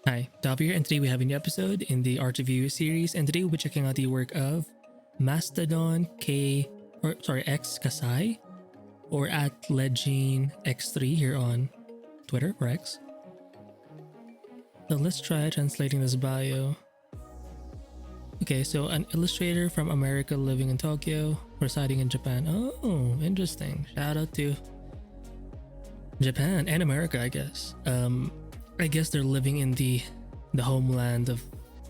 Hi, Davi here, and today we have a new episode in the art review series, and today we'll be checking out the work of XKasai, or at LeJeanX3 here on Twitter or X. So let's try translating this bio. Okay, so an illustrator from America living in Tokyo, residing in Japan. Oh, interesting. Shout out to Japan and America, I guess. I guess they're living in the homeland of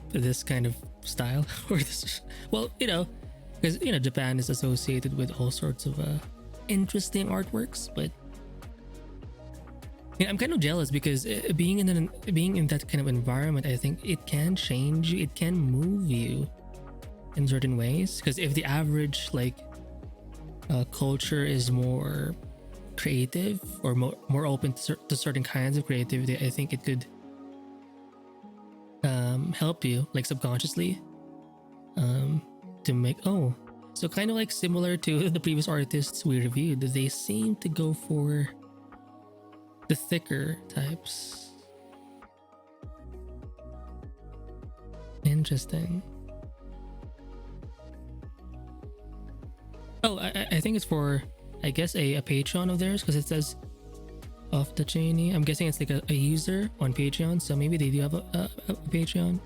this kind of style, or this. Well, because Japan is associated with all sorts of interesting artworks, but I'm kind of jealous because being in that kind of environment, I think it can change you, it can move you in certain ways. Because if the average culture is more creative or more open to certain kinds of creativity, I think it could help you subconsciously to make so kind of similar to the previous artists we reviewed. They seem to go for the thicker types. Interesting. Oh, I think it's for, I guess, a Patreon of theirs, because it says off the chainy. I'm guessing it's like a user on Patreon, so maybe they do have a Patreon.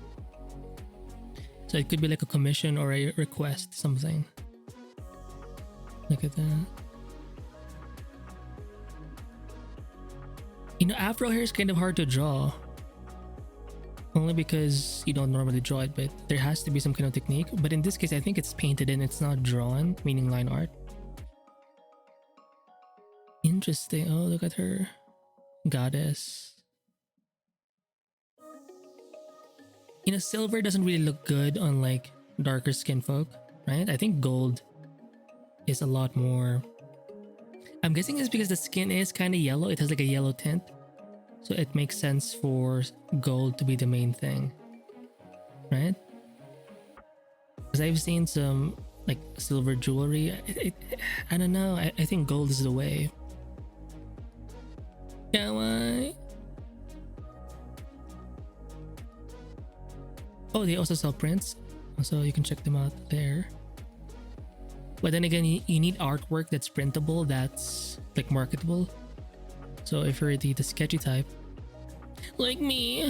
So it could be like a commission or a request, something. Look at that. Afro hair is kind of hard to draw. Only because you don't normally draw it, but there has to be some kind of technique. But in this case, I think it's painted in, it's not drawn, meaning line art. Interesting. Oh, look at her. Goddess. Silver doesn't really look good on darker skin folk, right? I think gold is a lot more. I'm guessing it's because the skin is kind of yellow. It has a yellow tint. So it makes sense for gold to be the main thing, right? Because I've seen some silver jewelry. I don't know. I think gold is the way. Yeah, why? Oh, they also sell prints, so you can check them out there. But then again, you need artwork that's printable, that's marketable. So if you're the sketchy type, like me,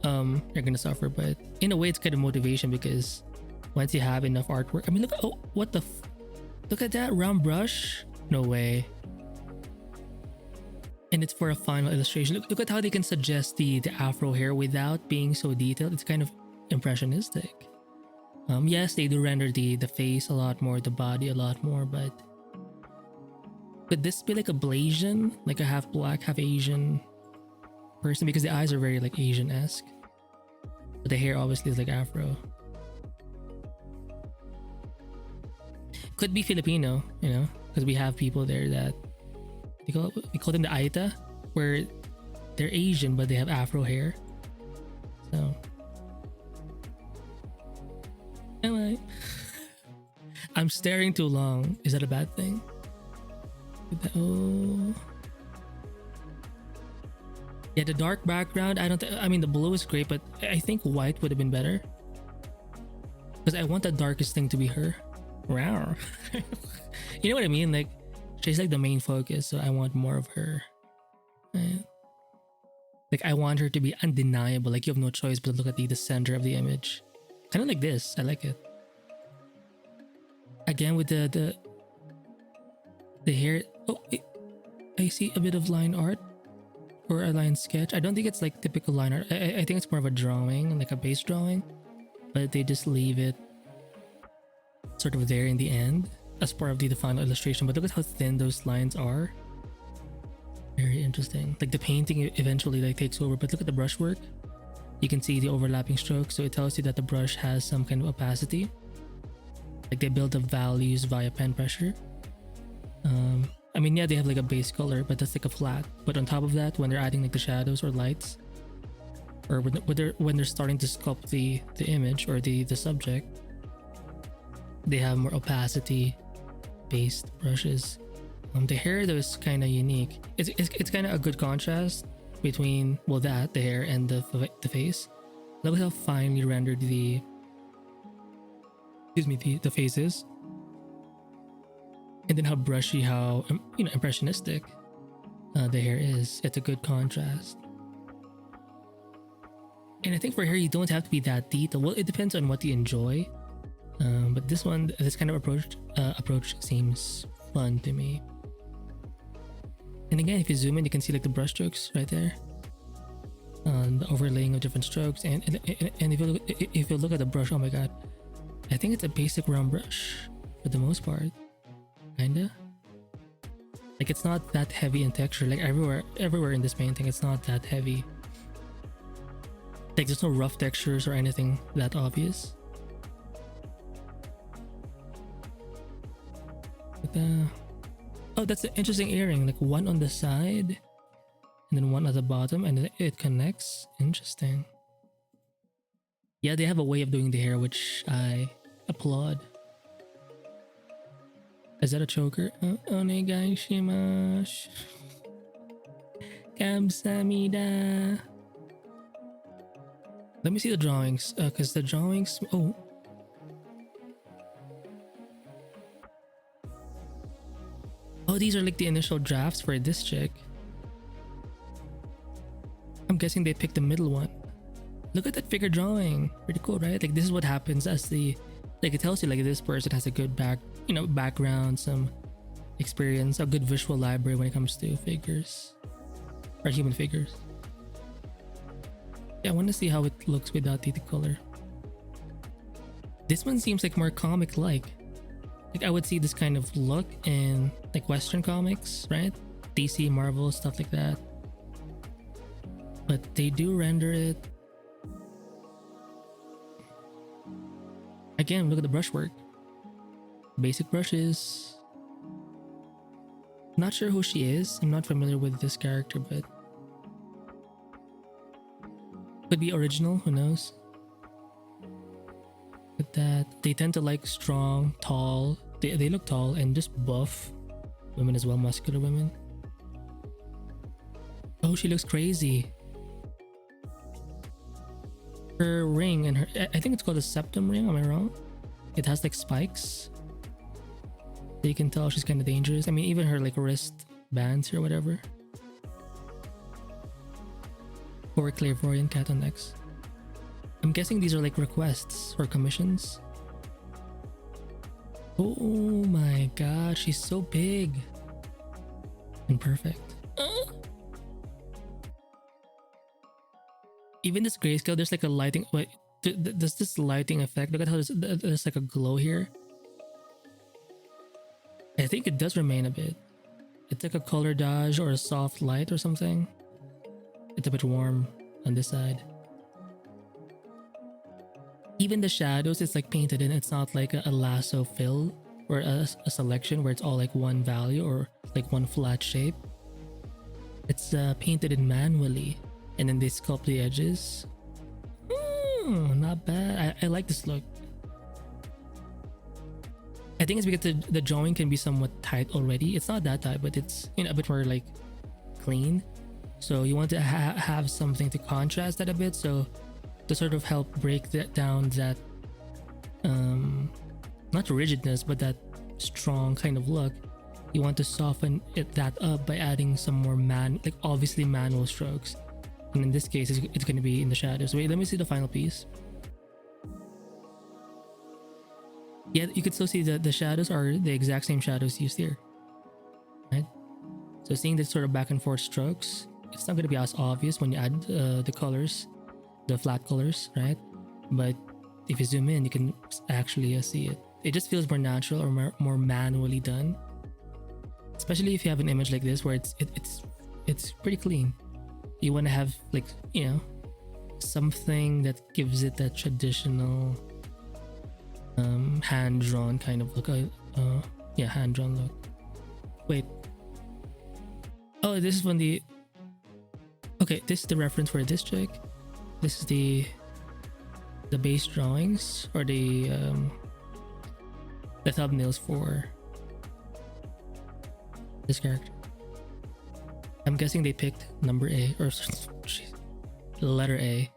you're gonna suffer. But in a way, it's kind of motivation, because once you have enough artwork, I mean, look, oh, what the, look at that round brush. No way. And it's for a final illustration. Look at how they can suggest the afro hair without being so detailed. It's kind of impressionistic. Yes, they do render the face a lot more, the body a lot more, but could this be like a Blasian, like a half black, half Asian person? Because the eyes are very Asian-esque, but the hair obviously is afro. Could be Filipino, because we have people there that we call them the Aita, where they're Asian but they have afro hair. So anyway, I'm staring too long. Is that a bad thing? Oh, yeah, the dark background. I mean, the blue is great, but I think white would have been better, because I want the darkest thing to be her. Wow. You know what I mean? She's the main focus, so I want more of her. Right? I want her to be undeniable. You have no choice but to look at the center of the image. Kind of like this. I like it. Again with the hair. Oh, I see a bit of line art or a line sketch. I don't think it's typical line art. I think it's more of a drawing, a base drawing, but they just leave it sort of there in the end as part of the final illustration. But look at how thin those lines are. Very interesting. The painting eventually takes over, but look at the brushwork. You can see the overlapping strokes, so it tells you that the brush has some kind of opacity. They build up values via pen pressure. I mean, yeah, they have a base color, but that's a flat. But on top of that, when they're adding the shadows or lights, or when they're starting to sculpt the image or the subject, they have more opacity based brushes. The hair though is kind of unique. It's kind of a good contrast between, well, the hair and the face. Look at how finely rendered the face is, and then how brushy, how impressionistic the hair is. It's a good contrast. And I think for hair you don't have to be that detailed. Well, it depends on what you enjoy, but this kind of approach seems fun to me. And again, if you zoom in, you can see like the brush strokes right there, the overlaying of different strokes. And if you look at the brush, oh my god, I think it's a basic round brush for the most part, kinda. Like it's not that heavy in texture. Like everywhere in this painting, it's not that heavy. Like there's no rough textures or anything that obvious. But, oh, that's an interesting earring. Like one on the side, and then one at the bottom, and it connects. Interesting. Yeah, they have a way of doing the hair which I applaud. Is that a choker? Onegaishimasu. Kamsamida. Let me see the drawings, because the drawings... Oh, these are like the initial drafts for this chick. I'm guessing they picked the middle one. Look at that figure drawing. Pretty cool, right? Like this is what happens as the... Like it tells you like this person has a good background, some experience, a good visual library when it comes to figures. Or human figures. Yeah, I want to see how it looks without the color. This one seems like more comic-like. Like I would see this kind of look in like Western comics, right? DC, Marvel, stuff like that. But they do render it. Again, look at the brushwork. Basic brushes. Not sure who she is. I'm not familiar with this character, but could be original, who knows? But that they tend to like strong, tall. They look tall and just buff women as well, muscular women. Oh, she looks crazy. Her ring and her, I think it's called a septum ring, am I wrong? It has like spikes. So you can tell she's kind of dangerous. I mean, even her like wrist bands or whatever. Or clairvoyant cat on X. I'm guessing these are like requests or commissions. Oh my god, she's so big and perfect. Even this grayscale, there's like a lighting. Wait, does this lighting effect? Look at how there's like a glow here. I think it does remain a bit. It's like a color dodge or a soft light or something. It's a bit warm on this side. Even the shadows, it's like painted in. It's not like a lasso fill or a selection where it's all like one value or like one flat shape. It's painted in manually, and then they sculpt the edges. Not bad. I like this look. I think it's because the drawing can be somewhat tight already. It's not that tight, but it's a bit more like clean. So you want to have something to contrast that a bit. So to sort of help break down that not rigidness, but that strong kind of look, you want to soften that up by adding some more obviously manual strokes. And in this case, it's going to be in the shadows. Wait, let me see the final piece. Yeah, you could still see that the shadows are the exact same shadows used here, right? So seeing this sort of back and forth strokes, it's not going to be as obvious when you add the colors, the flat colors, right? But if you zoom in, you can actually see it. It just feels more natural or more manually done. Especially if you have an image like this where it's pretty clean. You want to have like, something that gives it that traditional hand-drawn kind of look. Yeah, hand-drawn look. Wait. Oh, this is when the... Okay, this is the reference for this chick. This is the base drawings or the thumbnails for this character. I'm guessing they picked number A or letter A.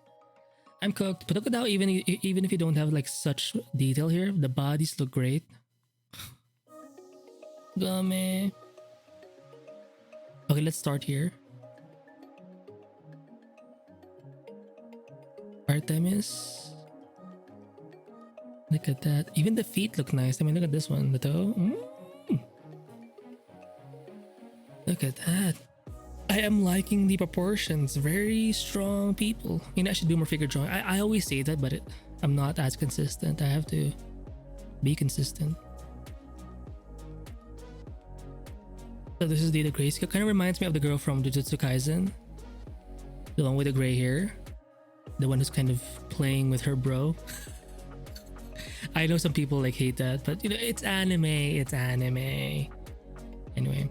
I'm cooked, but look at how even if you don't have like such detail here, the bodies look great. Game. Okay, let's start here. Artemis. Look at that. Even the feet look nice. I mean, look at this one. The toe. Look at that. I am liking the proportions. Very strong people. You know, I should do more figure drawing. I always say that, but I'm not as consistent. I have to be consistent. So this is the grayscale. Kind of reminds me of the girl from Jujutsu Kaisen. The one with the gray hair. The one who's kind of playing with her bro. I know some people like hate that, but you know, it's anime. It's anime. Anyway.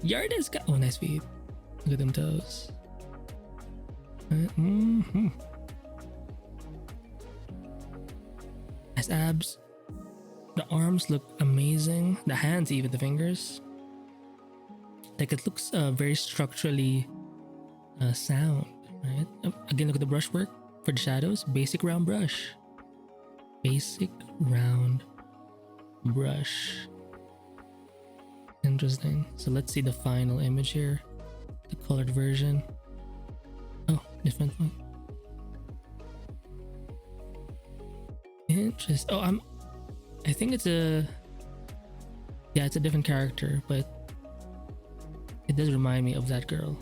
Yarda's got... Oh, nice feet. Look at them toes. Nice abs. The arms look amazing. The hands, even the fingers. Like it looks very structurally sound, right? Again, look at the brushwork for the shadows. Basic round brush. Basic round brush. Interesting. So let's see the final image here. The colored version. Oh, different one. Interesting. Oh, I think it's a... Yeah, it's a different character, but it does remind me of that girl.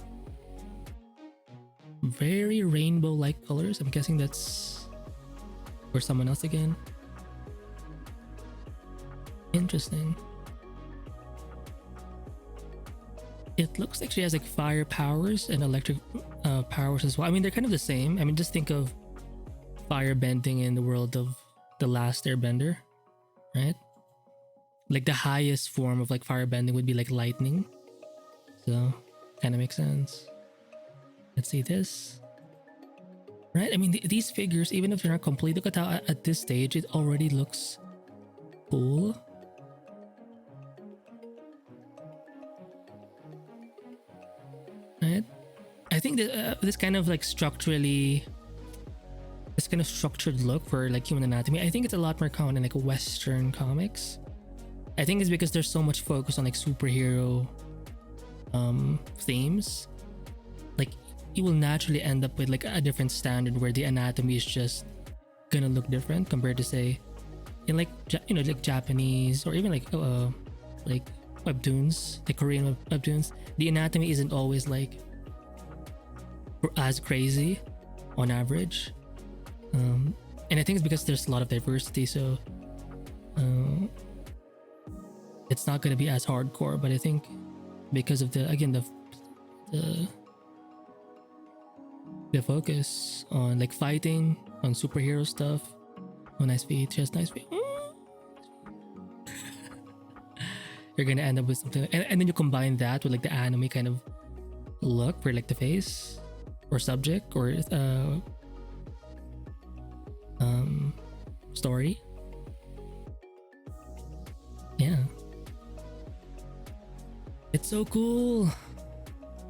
Very rainbow-like colors. I'm guessing that's for someone else again. Interesting. It looks like she has like fire powers and electric powers as well. I mean, they're kind of the same. I mean, just think of fire bending in the world of The Last Airbender, right? Like the highest form of like fire bending would be like lightning. So, kind of makes sense. Let's see this. Right? I mean, these figures, even if they're not complete, look at how at this stage it already looks cool. Right? I think that this kind of like structurally, this kind of structured look for like human anatomy, I think it's a lot more common in like Western comics. I think it's because there's so much focus on like superhero themes. Like you will naturally end up with like a different standard where the anatomy is just gonna look different compared to say in like like Japanese or even like webtoons, like Korean webtoons. The anatomy isn't always like as crazy on average, and I think it's because there's a lot of diversity, so it's not going to be as hardcore. But I think because of the focus on like fighting, on superhero stuff. Oh, nice feet. Just nice feet. You're gonna end up with something, and then you combine that with like the anime kind of look for like the face or subject or story. Yeah, it's so cool.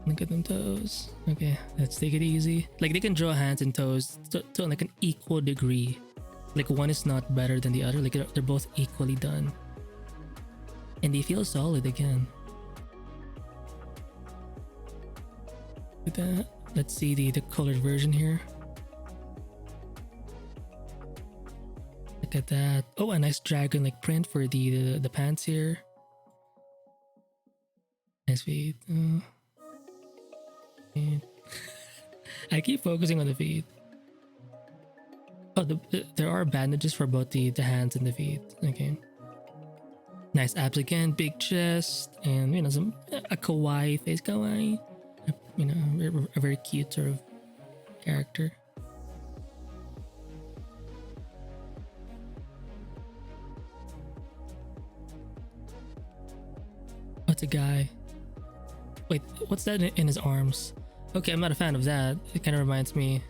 Look at them toes. Okay, let's take it easy. Like they can draw hands and toes to like an equal degree. Like one is not better than the other. Like they're both equally done. And they feel solid again. Look at that. Let's see the colored version here. Look at that. Oh, a nice dragon like print for the pants here. Nice feet. I keep focusing on the feet. Oh, there are bandages for both the hands and the feet. Okay. Nice abs again, big chest, and a kawaii face, kawaii. A very cute sort of character. What's a guy? Wait, what's that in his arms? Okay, I'm not a fan of that. It kind of reminds me.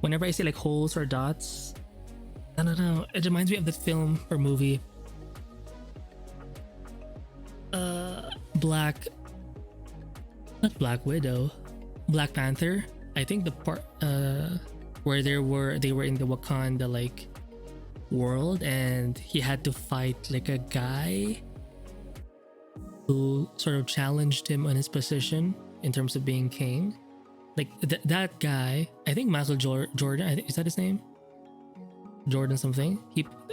Whenever I see like holes or dots, I don't know. It reminds me of the film or movie. Not Black Widow, Black Panther. I think the part where they were in the Wakanda like world, and he had to fight like a guy who sort of challenged him on his position in terms of being king. Like that guy, I think Michael Jordan, is that his name? Jordan something.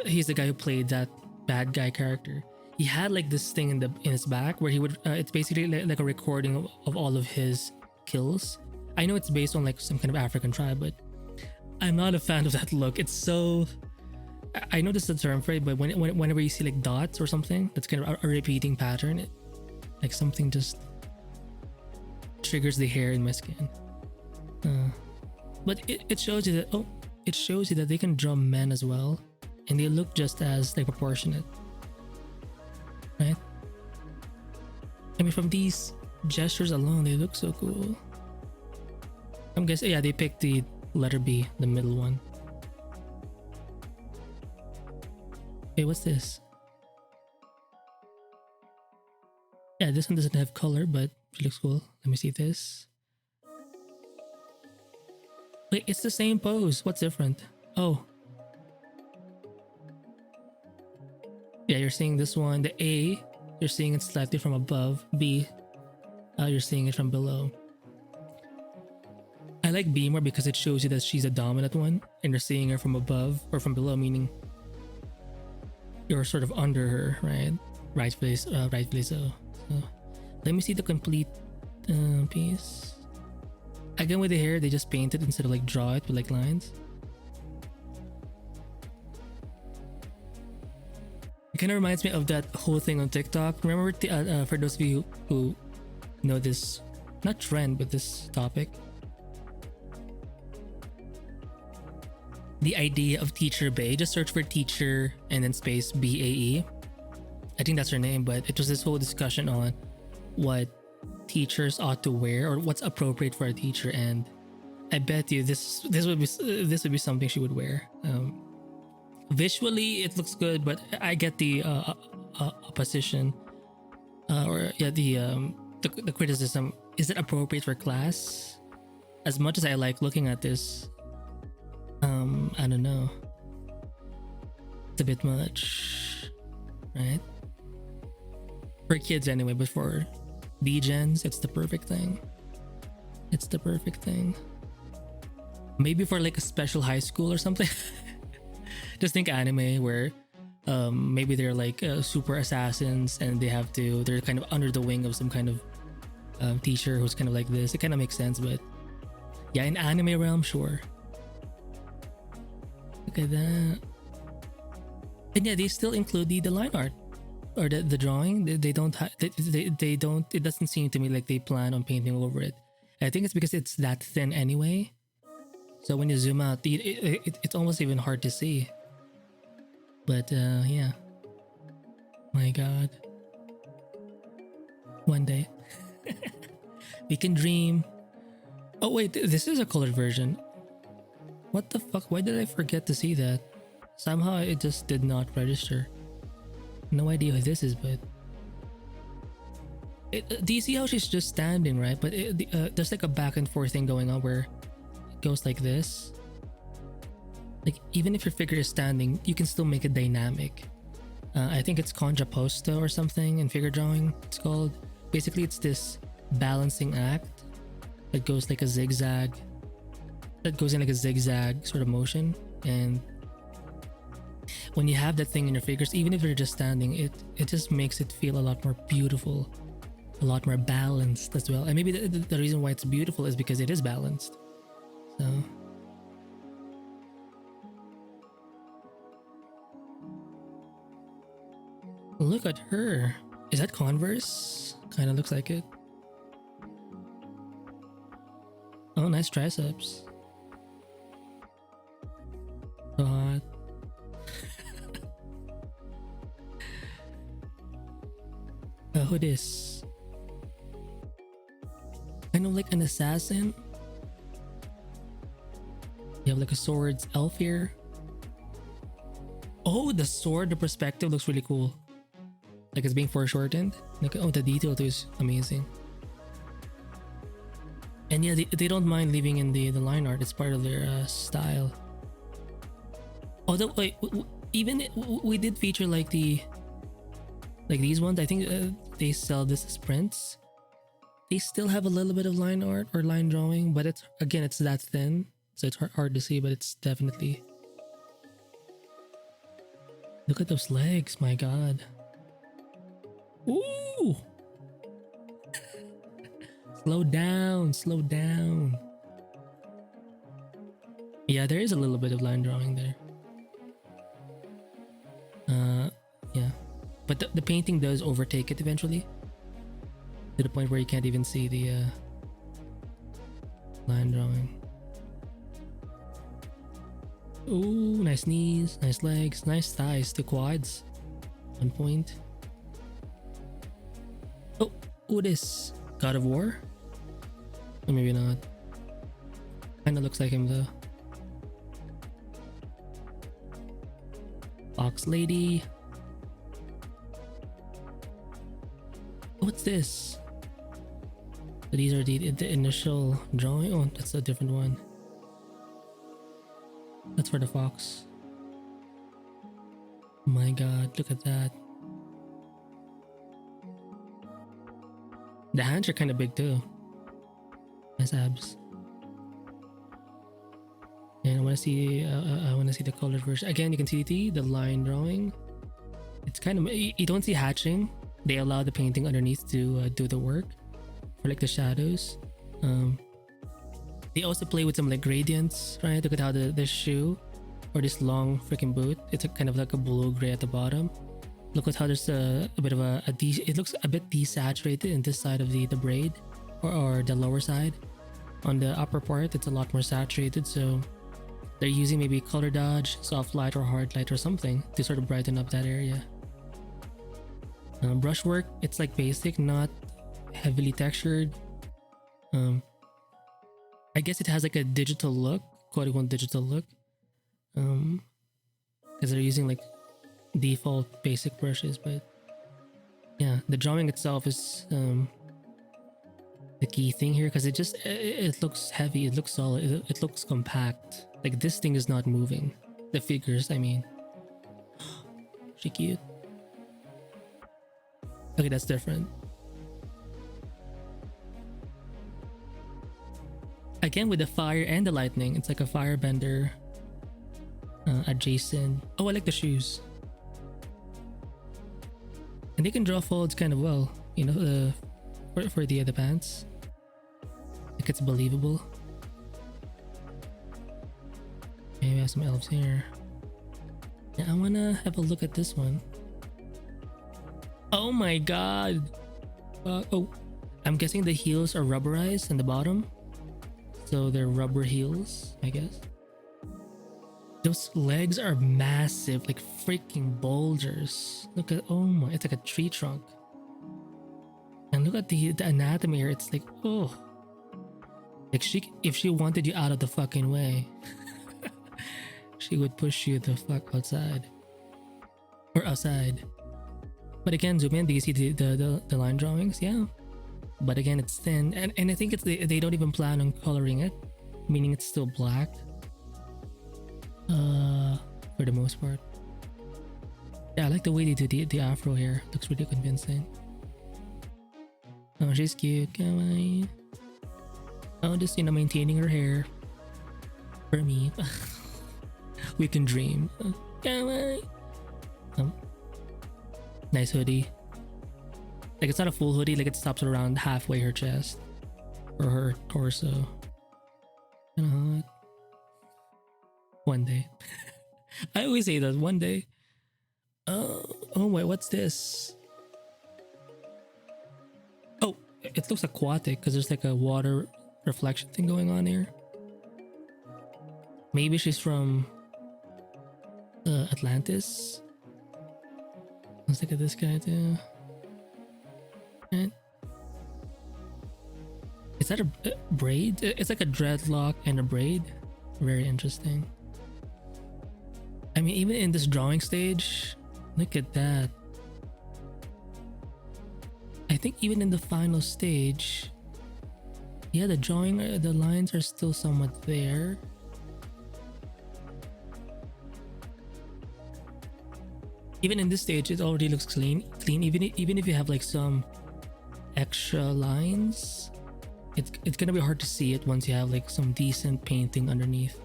He's the guy who played that bad guy character. He had like this thing in his back where he would. It's basically like a recording of all of his kills. I know it's based on like some kind of African tribe, but I'm not a fan of that look. It's so. I know this is a term for it, but whenever you see like dots or something, that's kind of a repeating pattern. Like something just triggers the hair in my skin. But it shows you that it shows you that they can draw men as well, and they look just as like proportionate, right? I mean, from these gestures alone, they look so cool. I'm guessing, yeah, they picked the letter B, the middle one. Hey, what's this? Yeah, this one doesn't have color, but it looks cool. Let me see this. Wait, it's the same pose. What's different? Oh. Yeah, you're seeing this one. The A, you're seeing it slightly from above. B, you're seeing it from below. I like B more because it shows you that she's a dominant one, and you're seeing her from above or from below, meaning you're sort of under her, right? Rightfully so. So let me see the complete piece. Again, with the hair, they just paint it instead of like draw it with like lines. It kind of reminds me of that whole thing on TikTok. Remember, for those of you who know this, not trend, but this topic, the idea of Teacher Bae. Just search for teacher and then space BAE. I think that's her name, but it was this whole discussion on what teachers ought to wear or what's appropriate for a teacher, and I bet you this would be something she would wear. Visually, it looks good, but I get the opposition the criticism. Is it appropriate for class? As much as I like looking at this, I don't know. It's a bit much, right? For kids anyway, but for D-gens, it's the perfect thing. It's the perfect thing. Maybe for like a special high school or something. Just think anime where maybe they're like super assassins and they're kind of under the wing of some kind of teacher who's kind of like this. It kind of makes sense, but yeah, in anime realm, sure. Look at that. And yeah, they still include the line art or the drawing. They don't it doesn't seem to me like they plan on painting over it. I think it's because it's that thin anyway, so when you zoom out, it's almost even hard to see. But yeah, my god, one day we can dream. Oh wait, this is a colored version. What the fuck? Why did I forget to see that? Somehow it just did not register. No idea who this is, but do you see how she's just standing, right? But there's like a back and forth thing going on where it goes like this. Like even if your figure is standing, you can still make it dynamic. I think it's contrapposto or something in figure drawing. It's called. Basically, it's this balancing act that goes like a zigzag. That goes in like a zigzag sort of motion, and when you have that thing in your figures, even if you're just standing, it just makes it feel a lot more beautiful, a lot more balanced as well. And maybe the reason why it's beautiful is because it is balanced. So look at her. Is that Converse? Kind of looks like it. Oh, nice triceps. So hot. Who this? Kind of like an assassin. You have like a swords elf here. Oh, the sword, the perspective looks really cool. Like it's being foreshortened. Like, oh, the detail too is amazing. And yeah, they don't mind leaving in the line art. It's part of their style. Although wait, we did feature like these ones. I think they sell this as prints. They still have a little bit of line art or line drawing, but it's that thin, so it's hard to see. But it's definitely. Look at those legs, my god. Ooh. Slow down. Yeah, there is a little bit of line drawing there. Yeah. But the painting does overtake it eventually. To the point where you can't even see the line drawing. Ooh, nice knees, nice legs, nice thighs, the quads. On point. Oh, who this? God of War? Or maybe not. Kinda looks like him though. Fox Lady. What's this? So these are the initial drawing. Oh, that's a different one. That's for the fox. My god, look at that. The hands are kind of big too. Nice abs. And I want to see the colored version. Again, you can see the line drawing. It's kind of, you don't see hatching. They allow the painting underneath to do the work for like the shadows. They also play with some like gradients, right? Look at how this shoe or this long freaking boot, it's a kind of like a blue gray at the bottom. Look at how there's a bit of it looks a bit desaturated in this side of the braid or the lower side. On the upper part, it's a lot more saturated, so they're using maybe color dodge, soft light or hard light or something to sort of brighten up that area. Brushwork, it's like basic, not heavily textured. I guess it has like a digital look, quote-unquote digital look, because they're using like default basic brushes. But yeah, the drawing itself is the key thing here, because it looks heavy, it looks solid, it looks compact. Like this thing is not moving. The figures, I mean. She cute. Okay, that's different. Again, with the fire and the lightning, it's like a firebender adjacent. Oh, I like the shoes. And they can draw folds kind of well, you know, for the pants. Like it's believable. Maybe I have some elves here. Yeah, I wanna have a look at this one. Oh my god! Oh, I'm guessing the heels are rubberized on the bottom. So they're rubber heels, I guess. Those legs are massive, like freaking boulders. Look at, oh my, it's like a tree trunk. And look at the anatomy here, it's like, oh. Like if she wanted you out of the fucking way, she would push you the fuck outside. Or outside. But again, zoom in, do you see the line drawings? Yeah. But again, it's thin. And I think it's they don't even plan on coloring it. Meaning it's still black. For the most part. Yeah, I like the way they do the afro here. Looks really convincing. Oh, she's cute. Come on. Oh, just, you know, maintaining her hair. For me. We can dream. Come on. Nice hoodie. Like it's not a full hoodie, like it stops around halfway her chest. Or her torso. Kinda hot. One day. I always say that, one day. Oh wait, what's this? Oh, it looks aquatic because there's like a water reflection thing going on here. Maybe she's from Atlantis. Let's look at this guy too. And is that a braid? It's like a dreadlock and a braid. Very interesting. I mean, even in this drawing stage, look at that. I think even in the final stage, Yeah, the drawing, the lines are still somewhat there. Even in this stage, it already looks clean. Even if you have like some extra lines, it's gonna be hard to see it once you have like some decent painting underneath.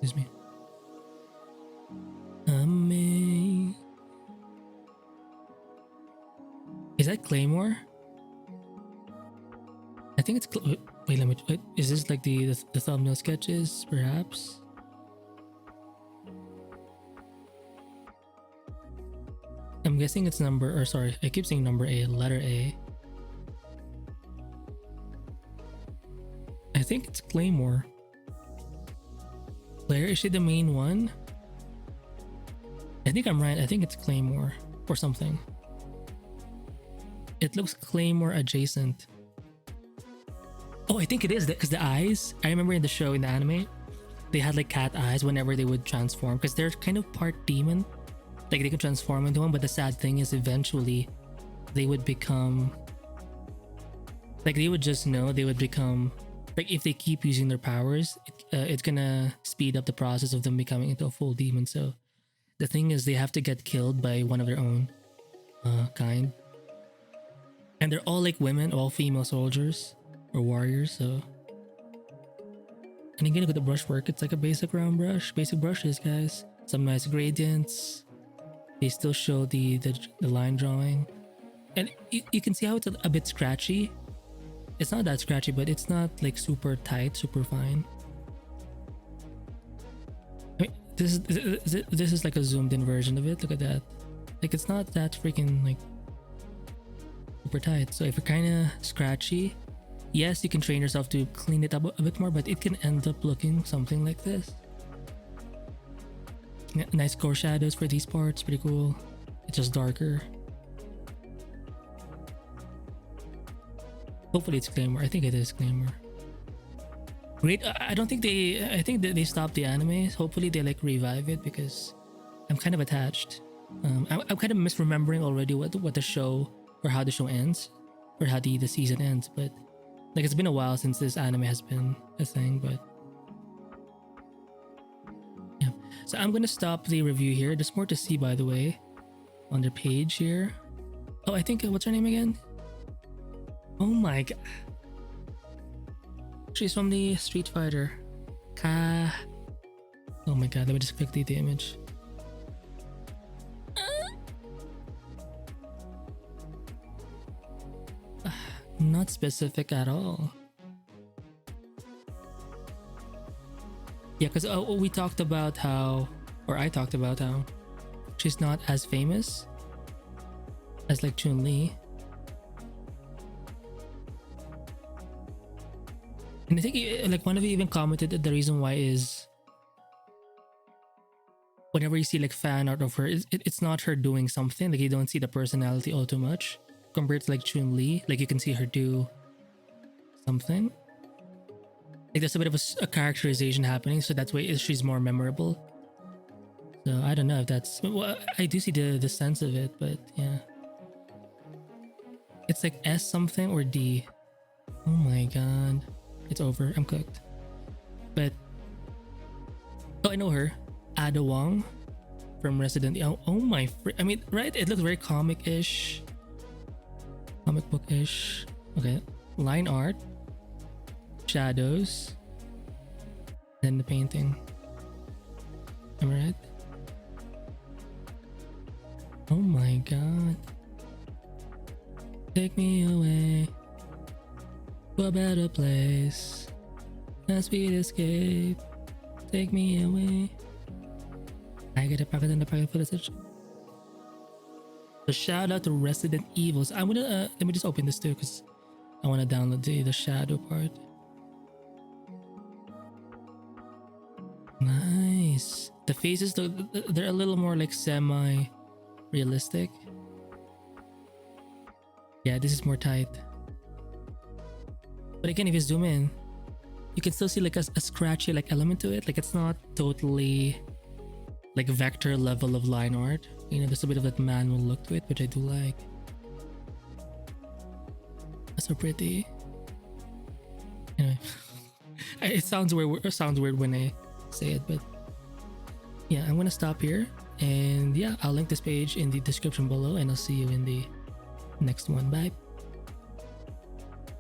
Excuse me. Is that Claymore? I think it's wait, let me wait, is this like the thumbnail sketches perhaps? I'm guessing it's number, or sorry, I keep saying number A, letter A. I think it's Claymore. Claire, is she the main one? I think I'm right. I think it's Claymore or something. It looks Claymore adjacent. Oh, I think it is because the eyes. I remember in the show, in the anime, they had like cat eyes whenever they would transform because they're kind of part demon. Like they could transform into one, but the sad thing is eventually they would become, like they would just know they would become, like if they keep using their powers, it's gonna speed up the process of them becoming into a full demon. So the thing is they have to get killed by one of their own kind. And they're all like women, all female soldiers or warriors, so. And again, with the brushwork, it's like a basic round brush, basic brushes, guys. Some nice gradients. They still show the line drawing. And you can see how it's a bit scratchy. It's not that scratchy, but it's not like super tight, super fine. I mean, this is like a zoomed in version of it. Look at that. Like it's not that freaking like super tight. So if you're kind of scratchy, yes, you can train yourself to clean it up a bit more, but it can end up looking something like this. Nice core shadows for these parts, pretty cool. It's just darker. Hopefully it's Claymore. I think it is Claymore. Great. I don't think I think they stopped the anime. Hopefully they like revive it because I'm kind of attached. I'm kind of misremembering already what the show, or how the show ends, or how the season ends. But like it's been a while since this anime has been a thing. But yeah, so I'm gonna stop the review here. There's more to see, by the way, on their page here. Oh, I think what's her name again? Oh my god, she's from the Street Fighter. Oh my god, let me just click the image. Not specific at all. Yeah, because we talked about how, or I talked about how she's not as famous as like Chun-Li. And I think like one of you even commented that the reason why is whenever you see like fan art of her, it's not her doing something. Like you don't see the personality all too much compared to like Chun-Li. Like you can see her do something. Like there's a bit of a characterization happening, so that's why she's more memorable. So I don't know if that's, well, I do see the sense of it, but yeah. It's like S something or D. Oh my god. It's over. I'm cooked. But oh, I know her. Ada Wong from Resident Evil. Oh my I mean, right? It looks very comic-ish. Comic book-ish. Okay. Line art. Shadows. Then the painting. Am I right? Oh my god. Take me away to a better place. A sweet escape. Take me away. I get a pocket in the pocket footage. So shout out to Resident Evil. So I'm gonna let me just open this too because I want to download the shadow part. Nice. The faces, they're a little more like semi-realistic. Yeah, this is more tight. But again, if you zoom in, you can still see like a scratchy like element to it. Like it's not totally like vector level of line art. You know, there's a bit of that manual look to it, which I do like. So pretty. Anyway, it sounds weird. It sounds weird when I say it, but yeah, I'm gonna stop here. And yeah, I'll link this page in the description below, and I'll see you in the next one. Bye.